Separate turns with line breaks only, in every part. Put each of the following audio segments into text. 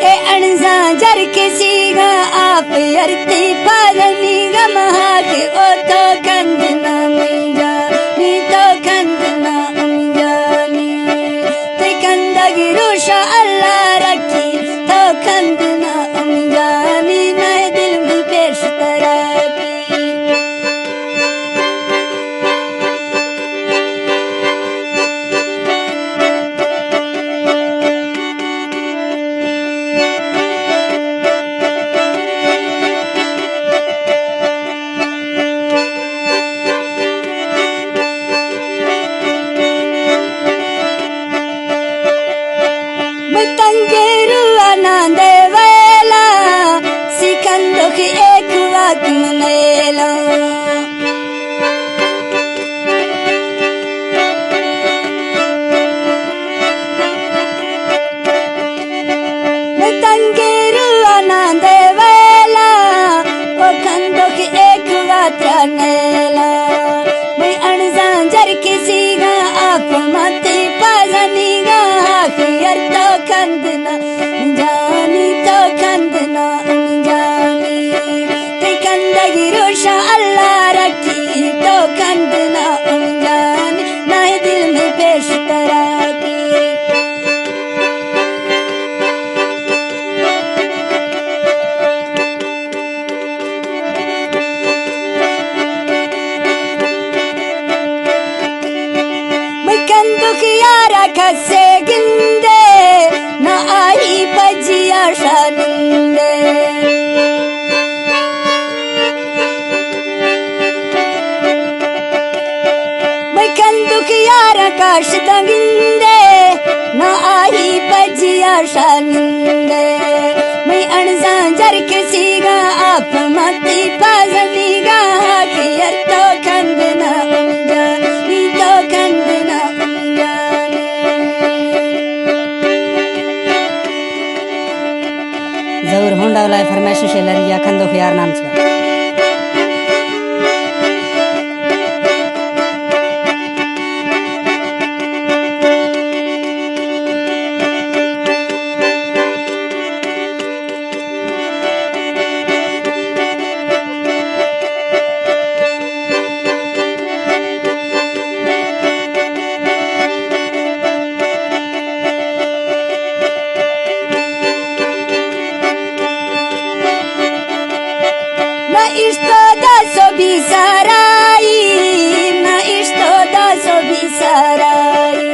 ए अणजा जर किसी गा आप यरती पारनी गा महाक ओ तो कंदना मिंजा नी तो कंदना अमजानी ते कंदगी रुशा अल्लाह रखी तो कंदना अमजानी नए दिल में पेश तरकी तंगेरु आनंदे वेला सिकंदो की एक वाक मनेला तंगेरु आनंदे वेला ओ कंदो की एक वाक नेला मैं अणजांजर किसी गा आप मती पाजनी गा खियर तो कंदना जानी तो कंदना जानी ते कंदगी रोशा अल्लाह रखी तो कंदना जानी नए दिल में पेश तरकी मैं कंदो की यारा कसे गिंदे ना आई बजिया शानिंदे मैं कंदो की यारा काश दंगिंदे ना आई बजिया शानिंदे मैं अणजांजर किसी गा आप मती पाजनी गा खियर तो कंदना जानी तो कंदना
जरूर होंडा वाला फरमाइश शेलर या खंदो खियार नाम से
इस्तो दासो भी सराई ना इस्तो दासो भी सराई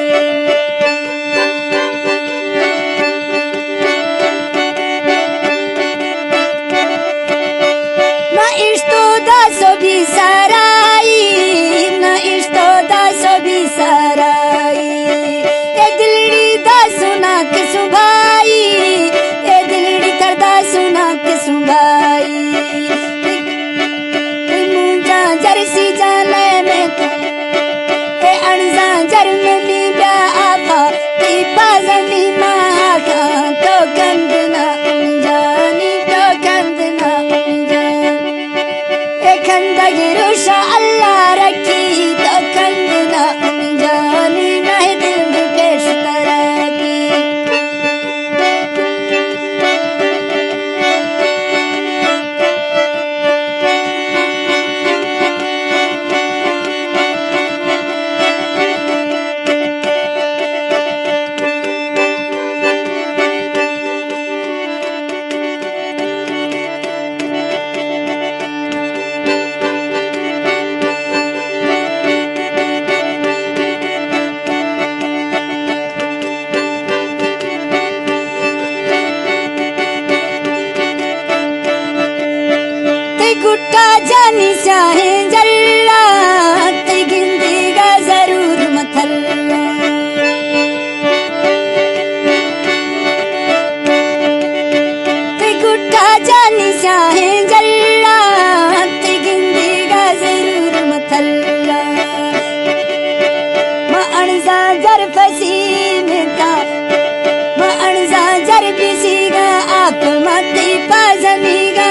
ना इस्तो दासो भी सराई ना इस्तो दासो भी सराई ए दिलड़ी दासो ना किसु भाई ए दिलड़ी तर दासो ना किसु भाई जरसी जाने में तो ए अणजांजर में मी ब्या आफा ती पाजनी माखा तो कंदना जानी तो कंदना जानी ए कंदगी रुशा अल्लाह रखी तो कंदना जानी नए दिल में पेश तरकी गुट्टा जानी चाहे जल्ला ते गिंदी गा जरूर मथल्ला ते गुट्टा जानी चाहे जल्ला ते गिंदी गा जरूर मथल्ला मां अणजांजर फसी में था मां अणजांजर बिसी गा आप मती पाजनी गा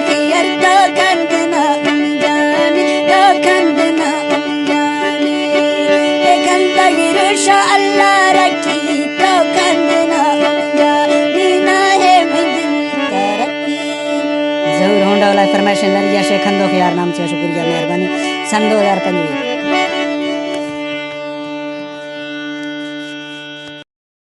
खियर तो कंदना जानी
वाला फरमाइश लरिया शेख खंदो ख्यार नाम से शुक्रिया मेहरबानी सन 2025